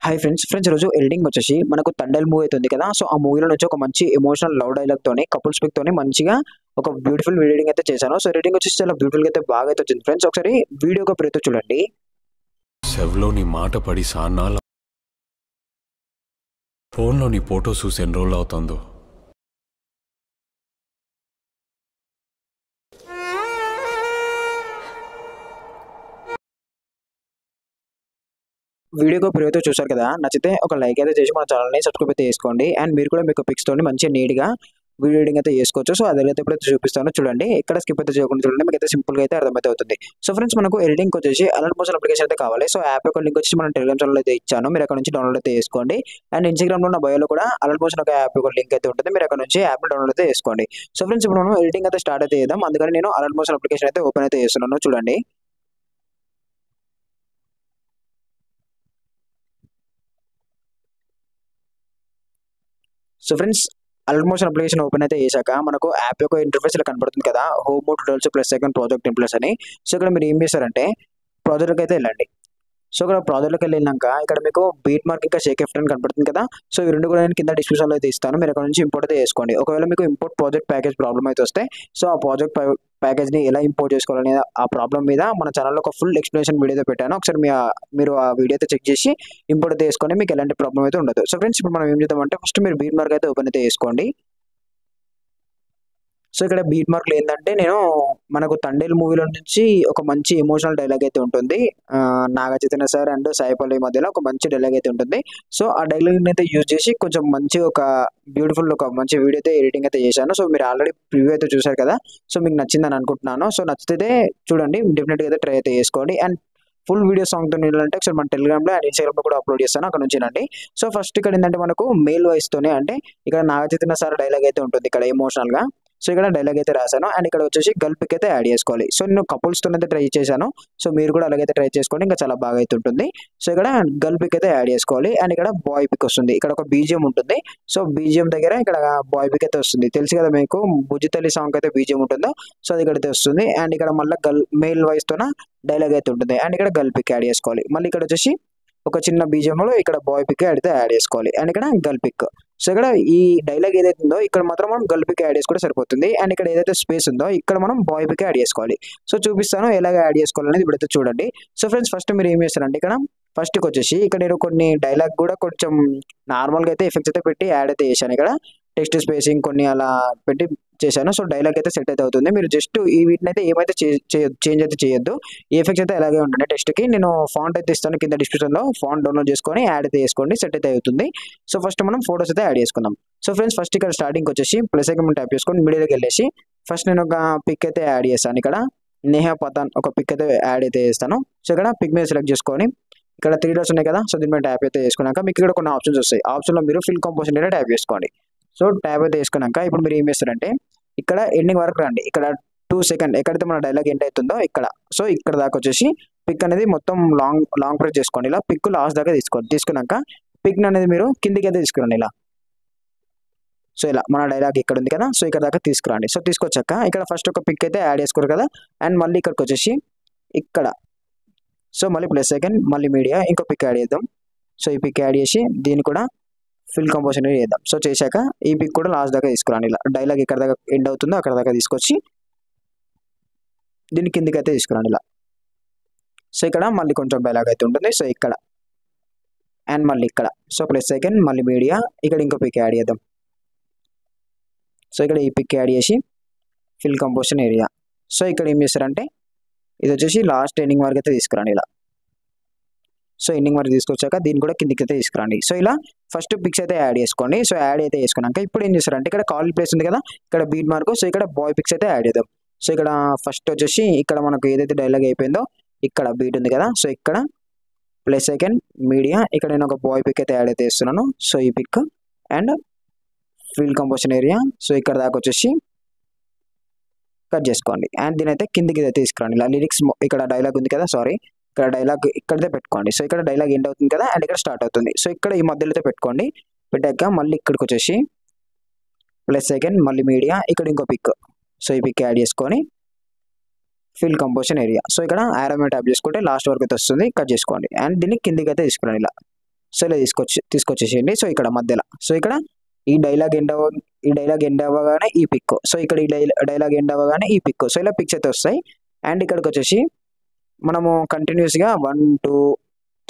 Hi friends ఈరోజు editing వచ్చేసి మనకు తండేల్ మూవీ అవుతుంది కదా. సో ఆ మూవీలో నుంచి ఒక మంచి ఎమోషనల్ లవ్ డైలాగ్ తోని కపుల్స్ పిక్ తోని మంచిగా ఒక బ్యూటిఫుల్ ఎడిటింగ్ అయితే చేశాను. సో ఎడిటింగ్ వచ్చేసి చాలా బ్యూటిఫుల్ గా అయితే బాగా అయితే వచ్చింది ఫ్రెండ్స్. ఒకసారి వీడియో ఒక ప్రేతో చూడండి. సెవ్లోని మాట పడి సాన్నాళ్ళ ఫోన్లోని ఫోటో చూసి ఎన్ని రోజులు అవుతుందో. వీడియోకి ప్రివ్యూతో చూశారు కదా, నచ్చితే ఒక లైక్ అయితే చేసి మన ఛానల్ని సబ్స్క్రైబ్ అయితే చేసుకోండి. అండ్ మీరు కూడా మీకు పిక్స్ తోని మంచిగా నీట్గా వీడియో ఎడిటింగ్ అయితే చేసుకోవచ్చు. సో అదైతే ఇప్పుడు చూపిస్తాను చూడండి. ఇక్కడ స్కిప్ అయితే చేయకుండా చూడండి, మీకు అయితే సింపుల్గా అయితే అర్థమైతే అవుతుంది. సో ఫ్రెండ్స్ మనకు ఎడిటింగ్ వచ్చేసి అలర్ట్ మోషన్ అప్లికేషన్ అయితే కావాలి. సో యాప్ యొక్క లింక్ వచ్చేసి మన టెలిగ్రామ్ ఛానల్ అయితే ఇచ్చాను, మీరు అక్కడ నుంచి డౌన్లోడ్ అయితే చేసుకోండి. అండ్ ఇన్స్టాగ్రామ్లో ఉన్న బయోలో కూడా అలర్ట్ మోషన్ ఒక యాప్ యొక్క లింక్ అయితే ఉంటుంది, మీరు అక్కడ నుంచి యాప్ డౌన్లోడ్ అయితే చేసుకోండి. సో ఫ్రెండ్స్ ఇప్పుడు మనం ఎడిటింగ్ అయితే స్టార్ట్ అయితే చేద్దాం. అందుకని నేను అలర్ట్ మోషన్ అప్లికేషన్ అయితే ఓపెన్ అయితే చేస్తున్నాను చూడండి. So friends alert motion application open అయితే చేశాక మనకు యాప్ యొక్క ఇంటర్ఫేస్ ఇలా కనపడుతుంది కదా, home tutorials plus second project templates అని. సో ఇక్కడ మీరు ఏం చేస్తారంటే ప్రాజెక్ట్కి అయితే వెళ్ళండి. సో ఇక్కడ ప్రాజెక్ట్కి వెళ్ళినాక ఇక్కడ మీకు బీట్ మార్క్ ఇంకా షేక్ ఎఫ్ట్ అని కనపడుతుంది కదా. సో ఈ రెండు కూడా నేను కింద డిస్క్రిప్షన్లో అయితే ఇస్తాను, మీరు అక్కడ నుంచి ఇంపోర్ట్ అయితే చేసుకోండి. ఒకవేళ మీకు ఇంపోర్ట్ ప్రాజెక్ట్ ప్యాకేజ్ ప్రాబ్లం అయితే వస్తే సో ఆ ప్రాజెక్ట్ ప్యాకేజ్ని ఎలా ఇంపోర్ట్ చేసుకోవాలనే ఆ ప్రాబ్లం మీద మన ఛానల్లో ఒక ఫుల్ ఎక్స్ప్లెనేషన్ వీడియో అయితే పెట్టాను. ఒకసారి మీరు ఆ వీడియో అయితే చెక్ చేసి ఇంపోర్ట్ అయితే చేసుకొని మీకు ఎలాంటి ప్రాబ్లం అయితే ఉండదు. సో ఫ్రెండ్స్ ఇప్పుడు మనం ఏం చేద్దామంటే ఫస్ట్ మీరు బీట్ మార్క్ అయితే ఓపెన్ అయితే చేసుకోండి. సో ఇక్కడ బీట్ మార్క్లు ఏంటంటే నేను మనకు తండేల్ మూవీలో నుంచి ఒక మంచి ఎమోషనల్ డైలాగ్ అయితే ఉంటుంది. నాగ చైతన్య సార్ అండ్ సాయి పల్లవి మధ్యలో ఒక మంచి డైలాగ్ అయితే ఉంటుంది. సో ఆ డైలాగ్ అయితే యూజ్ చేసి కొంచెం మంచి ఒక బ్యూటిఫుల్ ఒక మంచి వీడియో అయితే ఎడిటింగ్ అయితే చేశాను. సో మీరు ఆల్రెడీ ప్రివ్యూ అయితే చూశారు కదా, సో మీకు నచ్చిందని అనుకుంటున్నాను. సో నచ్చితే చూడండి, డెఫినెట్గా అయితే ట్రై అయితే చేసుకోండి. అండ్ ఫుల్ వీడియో సాంగ్తో వెళ్ళాలంటే ఒకసారి మన టెలిగ్రామ్లో అండ్ ఇన్స్టాగ్రామ్లో కూడా అప్లోడ్ చేస్తాను, అక్కడ నుంచి రండి. సో ఫస్ట్ ఇక్కడ ఏంటంటే మనకు మేల్ వాయిస్తోనే అంటే ఇక్కడ నాగ చైతన్య సార్ డైలాగ్ అయితే ఉంటుంది ఇక్కడ ఎమోషనల్గా. సో ఇక్కడ డైలాగ్ అయితే రాశాను అండ్ ఇక్కడ వచ్చేసి గర్ల్ పిక్ అయితే యాడ్ చేసుకోవాలి. సో నేను కపుల్స్తో అయితే ట్రై చేశాను, సో మీరు కూడా అలాగైతే ట్రై చేసుకోండి, ఇంకా చాలా బాగా అయితే ఉంటుంది. సో ఇక్కడ గర్ల్ పిక్ అయితే యాడ్ చేసుకోవాలి అండ్ ఇక్కడ బాయ్ పిక్ వస్తుంది, ఇక్కడ ఒక బీజిఎం ఉంటుంది. సో బీజిఎం దగ్గర ఇక్కడ బాయ్ పిక్ అయితే వస్తుంది, తెలుసు కదా మీకు బుజ్జితల్లి సాంగ్ అయితే బీజిఎం ఉంటుందో సో అది ఇక్కడైతే వస్తుంది. అండ్ ఇక్కడ మళ్ళీ మేల్ వాయిస్తోన డైలాగ్ అయితే ఉంటుంది అండ్ ఇక్కడ గర్ల్ పిక్ యాడ్ చేసుకోవాలి. మళ్ళీ ఇక్కడ వచ్చేసి ఒక చిన్న బీజియంలో ఇక్కడ బాయ్ పిక్ అయితే యాడ్ చేసుకోవాలి అండ్ ఇక్కడ గర్ల్ పిక్. సో ఇక్కడ ఈ డైలాగ్ ఏదైతే ఉందో ఇక్కడ మాత్రం మనం గర్ల్ పిక్ యాడ్ చేసుకుంటే సరిపోతుంది. అండ్ ఇక్కడ ఏదైతే స్పేస్ ఉందో ఇక్కడ మనం బాయ్ పిక్ యాడ్ చేసుకోవాలి. సో చూపిస్తాను ఎలాగ యాడ్ చేసుకోవాలనేది ఇప్పుడైతే చూడండి. సో ఫ్రెండ్స్ ఫస్ట్ మీరు ఏం చేస్తారంటే ఇక్కడ ఫస్ట్కి వచ్చేసి ఇక్కడ నేను కొన్ని డైలాగ్ కూడా కొంచెం నార్మల్గా అయితే ఎఫెక్ట్స్ అయితే పెట్టి యాడ్ అయితే చేశాను. ఇక్కడ టెక్స్ట్ స్పేసింగ్ కొన్ని అలా పెట్టి చేశాను. సో డైలాగ్ అయితే సెట్ అయితే అవుతుంది. మీరు జస్ట్ ఈ వీటిని అయితే ఏమైతే చేంజ్ అయితే చేయొద్దు, ఈ ఎఫెక్ట్స్ అయితే అలాగే ఉంటుంది. టెక్స్ట్కి నేను ఫాంట్ అయితే ఇస్తాను కింద డిస్క్రిప్షన్లో, ఫాంట్ డౌన్లోడ్ చేసుకొని యాడ్ అయితే చేసుకోండి, సెట్ అయితే అవుతుంది. సో ఫస్ట్ మనం ఫోటోస్ అయితే యాడ్ చేసుకుందాం. సో ఫ్రెండ్స్ ఫస్ట్ ఇక్కడ స్టార్టింగ్ వచ్చేసి ప్లస్ ఐకాన్ ట్యాప్ చేసుకొని మీడియాలోకి వెళ్ళేసి ఫస్ట్ నేను ఒక పిక్ అయితే యాడ్ చేస్తాను. ఇక్కడ నేహా పతాన్ ఒక పిక్ అయితే యాడ్ అయితే చేస్తాను. సో ఇక్కడ పిక్ మీద సెలెక్ట్ చేసుకొని ఇక్కడ 3 డాట్స్ ఉన్నాయి కదా, సో దీని మీద ట్యాప్ అయితే చేసుకున్నాక మీకు ఇక్కడ కొన్ని ఆప్షన్స్ వస్తాయి. ఆప్షన్లో మీరు ఫిల్ కంపోజిషన్ అయితే ట్యాప్ చేసుకోండి. సో ట్యాప్ అయితే వేసుకున్నాక ఇప్పుడు మీరు ఏం చేస్తారంటే ఇక్కడ ఎండింగ్ వరకు రండి. ఇక్కడ 2 సెకండ్ ఎక్కడైతే మన డైలాగ్ ఎండ్ అవుతుందో ఇక్కడ, సో ఇక్కడ దాకా వచ్చేసి పిక్ అనేది మొత్తం లాంగ్ ప్రెస్ చేసుకోండి. ఇలా పిక్ లాస్ట్ దాకా తీసుకున్నాక పిక్ అనేది మీరు కిందికి అయితే తీసుకురండి ఇలా. సో ఇలా మన డైలాగ్ ఇక్కడ ఉంది కదా, సో ఇక్కడ దాకా తీసుకురండి. సో తీసుకొచ్చాక ఇక్కడ ఫస్ట్ ఒక పిక్ అయితే యాడ్ చేసుకోరు కదా, అండ్ మళ్ళీ ఇక్కడికి వచ్చేసి ఇక్కడ సో మళ్ళీ ప్లస్ సెకండ్ మళ్ళీ మీడియా ఇంకో పిక్ యాడ్ చేద్దాం. సో ఈ పిక్ యాడ్ చేసి దీన్ని కూడా ఫిల్ కంపోజిషన్ చేద్దాం. సో చేశాక ఈ పిక్ కూడా లాస్ట్ దాకా తీసుకురాండి. ఇలా డైలాగ్ ఎక్కడ దాకా ఎండ్ అవుతుందో అక్కడ దాకా తీసుకొచ్చి దీన్ని కిందికి అయితే తీసుకురాండి ఇలా. సో ఇక్కడ మళ్ళీ కొంచెం డైలాగ్ అయితే ఉంటుంది. సో ఇక్కడ అండ్ మళ్ళీ ఇక్కడ సో ప్లస్ సెకండ్ మళ్ళీ మీడియా ఇక్కడ ఇంకో పిక్ యాడ్ చేద్దాం. సో ఇక్కడ ఈ పిక్ యాడ్ చేసి ఫిల్ కంపోజిషన్ ఏరియా. సో ఇక్కడ ఏం చేస్తారంటే ఇది వచ్చేసి లాస్ట్ ఎండింగ్ వరకు అయితే తీసుకురండి ఇలా. సో ఎండింగ్ వరకు తీసుకొచ్చాక దీన్ని కూడా కిందికి అయితే తీసుకురండి. సో ఇలా ఫస్ట్ పిక్స్ అయితే యాడ్ చేసుకోండి. సో యాడ్ అయితే చేసుకున్నాక ఇప్పుడు ఏం చేస్తారంటే ఇక్కడ కాల్ ప్లేస్ ఉంది కదా, ఇక్కడ బీట్ మార్క్, సో ఇక్కడ బాయ్ పిక్స్ అయితే యాడ్ చేద్దాం. సో ఇక్కడ ఫస్ట్ వచ్చేసి ఇక్కడ మనకు ఏదైతే డైలాగ్ అయిపోయిందో ఇక్కడ బీట్ ఉంది కదా, సో ఇక్కడ ప్లస్ సెకండ్ మీడియా ఇక్కడ నేను ఒక బాయ్ పిక్ అయితే యాడ్ అయితే చేస్తున్నాను. సో ఈ pick and fill composition area. So ఇక్కడ దాకా వచ్చేసి కట్ చేసుకోండి అండ్ దీని అయితే కిందికి అయితే తీసుకురండి ఇలా. లిరిక్స్ ఇక్కడ డైలాగ్ ఉంది కదా, సారీ ఇక్కడ డైలాగ్ ఇక్కడైతే పెట్టుకోండి. సో ఇక్కడ డైలాగ్ ఎండ్ అవుతుంది కదా అండ్ ఇక్కడ స్టార్ట్ అవుతుంది. సో ఇక్కడ ఈ మధ్యలో అయితే పెట్టుకోండి. పెట్టాక మళ్ళీ ఇక్కడికి వచ్చేసి ప్లస్ సెకండ్ మళ్ళీ మీడియా ఇక్కడ ఇంకో పిక్, సో ఈ పిక్ యాడ్ చేసుకొని ఫిల్ కంపోజిషన్ ఏరియా. సో ఇక్కడ ఆరో మీద ట్యాప్ చేసుకుంటే లాస్ట్ వరకు అయితే వస్తుంది, కట్ చేసుకోండి అండ్ దీన్ని కిందికి అయితే తీసుకురండి ఇలా. సో ఇలా తీసుకొచ్చేసేయండి. సో ఇక్కడ మధ్యలో సో ఇక్కడ ఈ డైలాగ్ ఎండ్ అవ్వగానే ఈ పిక్, సో ఇక్కడ ఈ డైలాగ్ ఎండ్ అవ్వగానే ఈ పిక్, సో ఇలా పిక్స్ అయితే వస్తాయి. అండ్ ఇక్కడికి వచ్చేసి మనము కంటిన్యూస్గా 1 2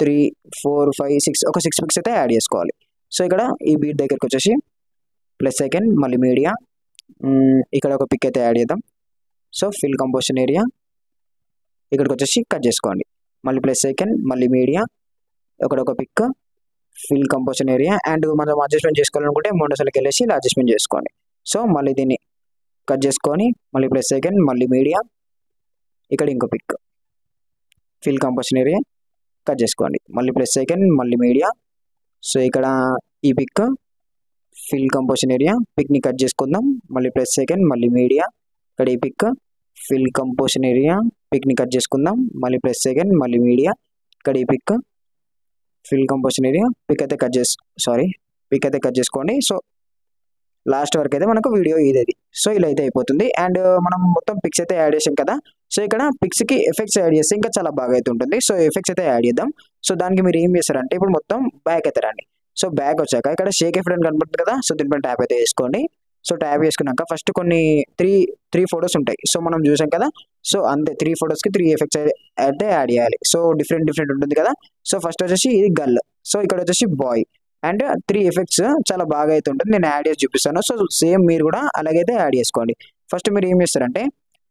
3 4 5 6 ఒక 6 పిక్స్ అయితే యాడ్ చేసుకోవాలి. సో ఇక్కడ ఈ బీట్ దగ్గరికి వచ్చేసి +, మళ్ళీ మీడియా, ఇక్కడ ఒక పిక్ అయితే యాడ్ చేద్దాం. సో ఫిల్ కంపోజిషన్ ఏరియా ఇక్కడికి వచ్చేసి కట్ చేసుకోండి. మళ్ళీ +, మళ్ళీ మీడియా, ఇక్కడ ఒక పిక్, ఫిల్ కంపోజిషన్ ఏరియా. అండ్ మనం అడ్జస్ట్మెంట్ చేసుకోవాలనుకుంటే మోనోసెల్కి వెళ్ళేసి ఇలా అడ్జస్ట్మెంట్ చేసుకోండి. సో మళ్ళీ దీన్ని కట్ చేసుకొని మళ్ళీ +, మళ్ళీ మీడియా, ఇక్కడ ఇంకో pic, fill composition area cut చేసుకోండి. మళ్ళీ +, మళ్ళీ మీడియా, సో ఇక్కడ ఈ పిక్, ఫిల్ కంపోజిషన్ ఏరియా, పిక్ని కట్ చేసుకుందాం. మళ్ళీ +, మళ్ళీ మీడియా, ఇక్కడ ఈ పిక్, ఫిల్ కంపోజిషన్ ఏరియా, పిక్ని కట్ చేసుకుందాం. మళ్ళీ +, మళ్ళీ మీడియా, ఇక్కడ ఈ pic, fill composition area, pic అయితే కట్ చేసుకోండి. సో లాస్ట్ వరకు అయితే మనకు వీడియో ఇది. సో ఇలా అయితే అయిపోతుంది. అండ్ మనం మొత్తం పిక్స్ అయితే యాడ్ చేసాం కదా. సో ఇక్కడ పిక్స్కి ఎఫెక్ట్స్ యాడ్ చేస్తే ఇంకా చాలా బాగా అయితే ఉంటుంది. సో ఎఫెక్ట్స్ అయితే యాడ్ చేద్దాం. సో దానికి మీరు ఏం చేస్తారంటే ఇప్పుడు మొత్తం బ్యాక్ అయితే రండి. సో బ్యాక్ వచ్చాక ఇక్కడ షేక్ ఎఫెక్ట్ అని కనబడుతుంది కదా. సో దీనిపైన ట్యాప్ అయితే వేసుకోండి. సో ట్యాప్ చేసుకున్నాక ఫస్ట్ కొన్ని త్రీ ఫొటోస్ ఉంటాయి. సో మనం చూసాం కదా. సో అంతే 3 ఫొటోస్కి 3 ఎఫెక్ట్స్ అయితే యాడ్ చేయాలి. సో డిఫరెంట్ ఉంటుంది కదా. సో ఫస్ట్ వచ్చేసి ఇది గర్ల్, సో ఇక్కడ వచ్చేసి బాయ్, అండ్ 3 ఎఫెక్ట్స్ చాలా బాగా అయితే ఉంటుంది. నేను యాడ్ చేసి చూపిస్తాను. సో సేమ్ మీరు కూడా అలాగైతే యాడ్ చేసుకోండి. ఫస్ట్ మీరు ఏం చేస్తారంటే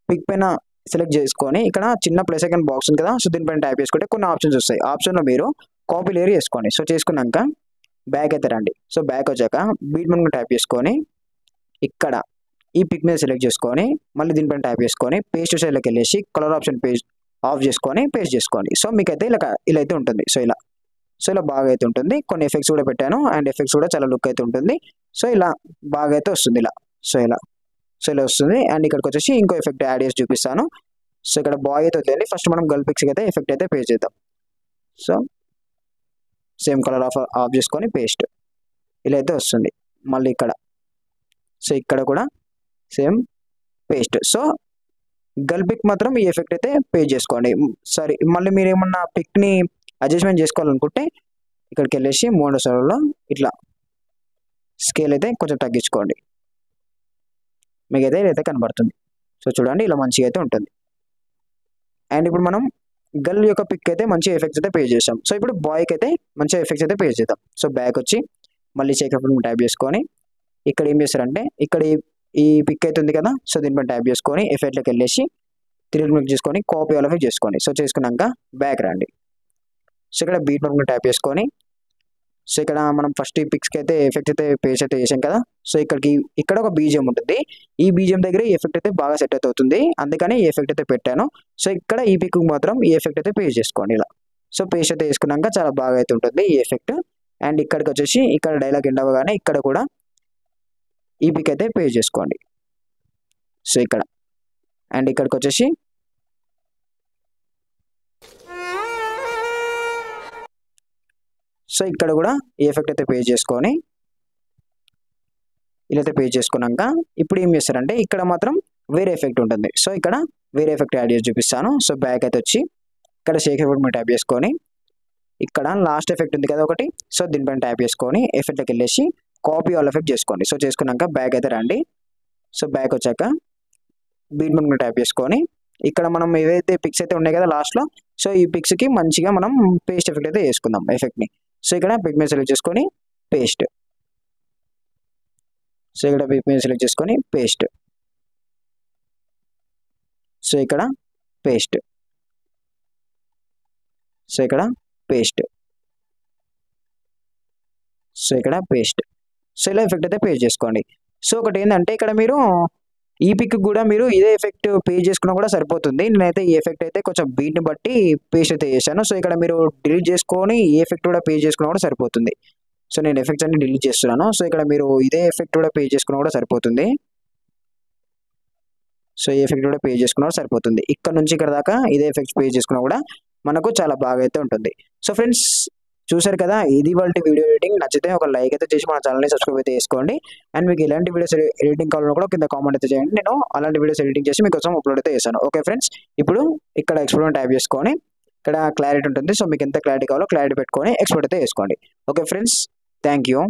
పిక్ పైన సెలెక్ట్ చేసుకొని ఇక్కడ చిన్న +, బాక్స్ ఉంది కదా. సో దీనిపైన ట్యాప్ చేసుకుంటే కొన్ని ఆప్షన్స్ వస్తాయి. ఆప్షన్లో మీరు కాపీ లేయర్ చేసుకోండి. సో చేసుకున్నాక బ్యాక్ అయితే రండి. సో బ్యాక్ వచ్చాక బీట్ మీద ట్యాప్ చేసుకొని ఇక్కడ ఈ పిక్ మీద సెలెక్ట్ చేసుకొని మళ్ళీ దీనిపైన ట్యాప్ చేసుకొని పేస్ట్ సైడ్లోకి వెళ్ళేసి కలర్ ఆప్షన్ ఆఫ్ చేసుకొని పేస్ట్ చేసుకోండి. సో మీకైతే ఇలా అయితే ఉంటుంది. సో ఇలా బాగా అయితే ఉంటుంది. కొన్ని ఎఫెక్ట్స్ కూడా పెట్టాను, అండ్ ఎఫెక్ట్స్ కూడా చాలా లుక్ అయితే ఉంటుంది. సో ఇలా బాగా అయితే వస్తుంది. సో ఇలా వస్తుంది. అండ్ ఇక్కడికి వచ్చేసి ఇంకో ఎఫెక్ట్ యాడ్ చేసి చూపిస్తాను. సో ఇక్కడ బాయ్ అయితే వదిలేండి. ఫస్ట్ మనం గర్ల్ పిక్స్కి అయితే ఎఫెక్ట్ అయితే పే చేద్దాం. సో సేమ్ కలర్ ఆఫ్ చేసుకొని పేస్ట్, ఇలా అయితే వస్తుంది. మళ్ళీ ఇక్కడ కూడా same paste. So girl pic మాత్రం ఈ ఎఫెక్ట్ అయితే పే చేసుకోండి. సరే మళ్ళీ మీరు ఏమన్నా పిక్ని అడ్జస్ట్మెంట్ చేసుకోవాలనుకుంటే ఇక్కడికి వెళ్ళేసి మోనోసెల్లో ఇట్లా స్కేల్ అయితే కొంచెం తగ్గించుకోండి. మీకైతే ఇదైతే కనబడుతుంది. సో చూడండి ఇలా మంచిగా అయితే ఉంటుంది. అండ్ ఇప్పుడు మనం గర్ల్ యొక్క పిక్ అయితే మంచి ఎఫెక్ట్స్ అయితే పే చేసాం. సో ఇప్పుడు బాయ్కి అయితే మంచి ఎఫెక్ట్స్ అయితే పే చేద్దాం. సో బ్యాక్ వచ్చి మళ్ళీ చెక్ ఎఫెక్ట్ ట్యాప్ చేసుకొని ఇక్కడ ఏం చేస్తారంటే ఇక్కడ ఈ పిక్ అయితే ఉంది కదా. సో దీనిపైన ట్యాప్ చేసుకొని ఎఫెక్ట్లోకి వెళ్ళేసి 3 క్లిక్ చేసుకొని కాపీ ఆల్ ఎఫెక్ట్ చేసుకోండి. సో చేసుకున్నాక బ్యాక్ రండి. సో ఇక్కడ బీట్ మార్క్ ట్యాప్ చేసుకొని సో ఇక్కడ మనం ఫస్ట్ ఈ పిక్స్కి అయితే ఎఫెక్ట్ అయితే పేస్ట్ అయితే చేసాం కదా. సో ఇక్కడ ఒక బీజిఎం ఉంటుంది. ఈ బీజిఎం దగ్గర ఈ ఎఫెక్ట్ అయితే బాగా సెట్ అవుతుంది. అందుకని ఈ ఎఫెక్ట్ అయితే పెట్టాను. సో ఇక్కడ ఈ పిక్ మాత్రం ఈ ఎఫెక్ట్ అయితే పేస్ట్ చేసుకోండి ఇలా. సో పేస్ట్ అయితే వేసుకున్నాక చాలా బాగా అయితే ఉంటుంది ఈ ఎఫెక్ట్. అండ్ ఇక్కడికి వచ్చేసి ఇక్కడ డైలాగ్ ఎండ్ అవ్వగానే ఇక్కడ కూడా ఈ పిక్ అయితే పేస్ట్ చేసుకోండి. సో ఇక్కడ అండ్ ఇక్కడికి వచ్చేసి సో ఇక్కడ కూడా ఈ ఎఫెక్ట్ అయితే పే చేసుకొని ఇలా అయితే పే చేసుకున్నాక ఇప్పుడు ఏం చేస్తారంటే ఇక్కడ మాత్రం వేరే ఎఫెక్ట్ ఉంటుంది. సో ఇక్కడ వేరే ఎఫెక్ట్ యాడ్ చేసి చూపిస్తాను. సో బ్యాక్ అయితే వచ్చి ఇక్కడ షేక్ ఎఫెక్ట్ మీద ట్యాప్ చేసుకొని ఇక్కడ లాస్ట్ ఎఫెక్ట్ ఉంది కదా ఒకటి. సో దీనిపైన ట్యాప్ చేసుకొని ఎఫెక్ట్లోకి వెళ్ళేసి కాపీ ఆల్ ఎఫెక్ట్ చేసుకోండి. సో చేసుకున్నాక బ్యాక్ అయితే రండి. సో బ్యాక్ వచ్చాక బీట్ మీద ట్యాప్ చేసుకొని ఇక్కడ మనం ఏవైతే పిక్స్ అయితే ఉన్నాయి కదా లాస్ట్లో, సో ఈ పిక్స్కి మంచిగా మనం పేస్ట్ ఎఫెక్ట్ అయితే వేసుకుందాం ఎఫెక్ట్ని. సో ఇక్కడ పిక్ మీద సెలెక్ట్ చేసుకొని పేస్ట్, సో ఇక్కడ పిక్ మీద సెలెక్ట్ చేసుకొని పేస్ట్, సో ఇక్కడ పేస్ట్, సో ఇక్కడ పేస్ట్, సో ఇక్కడ పేస్ట్. సో ఇలా ఎఫెక్ట్ అయితే పే చేసుకోండి. సో ఒకటి ఏంటంటే ఇక్కడ మీరు ఈ పిక్ కూడా మీరు ఇదే ఎఫెక్ట్ పే చేసుకున్నా కూడా సరిపోతుంది. నేనైతే ఈ ఎఫెక్ట్ అయితే కొంచెం బీట్ని బట్టి పేస్ట్ అయితే చేశాను. సో ఇక్కడ మీరు డిలీట్ చేసుకొని ఈ ఎఫెక్ట్ కూడా పే చేసుకున్నా కూడా సరిపోతుంది. సో నేను ఎఫెక్ట్స్ అన్ని డిలీట్ చేస్తున్నాను. సో ఇక్కడ మీరు ఇదే ఎఫెక్ట్ కూడా పే చేసుకున్నా కూడా సరిపోతుంది. సో ఈ ఎఫెక్ట్ కూడా పే చేసుకున్నా సరిపోతుంది. ఇక్కడ నుంచి ఇక్కడ దాకా ఇదే ఎఫెక్ట్స్ పే చేసుకున్నా కూడా మనకు చాలా బాగా అయితే ఉంటుంది. సో ఫ్రెండ్స్ చూసారు కదా, ఇది వాళ్ళ వీడియో ఎడిటింగ్. నచ్చితే ఒక లైక్ అయితే చేసి మన ఛానల్ని సబ్స్క్రైబ్ అయితే చేసుకోండి. అండ్ మీకు ఎలాంటి వీడియోస్ ఎడిటింగ్ కావాలన్నా కూడా కింద కామెంట్ అయితే చేయండి. నేను అలాంటి వీడియోస్ ఎడిటింగ్ చేసి మీకోసం అప్లోడ్ అయితే చేశాను. ఓకే ఫ్రెండ్స్, ఇప్పుడు ఇక్కడ ఎక్స్పెరిమెంట్ ట్యాప్ చేసుకొని ఇక్కడ క్లారిటీ ఉంటుంది. సో మీకు ఎంత క్లారిటీ కావాలో క్లారిటీ పెట్టుకొని ఎక్స్పోర్ట్ అయితే చేసుకోండి. Okay friends, thank you.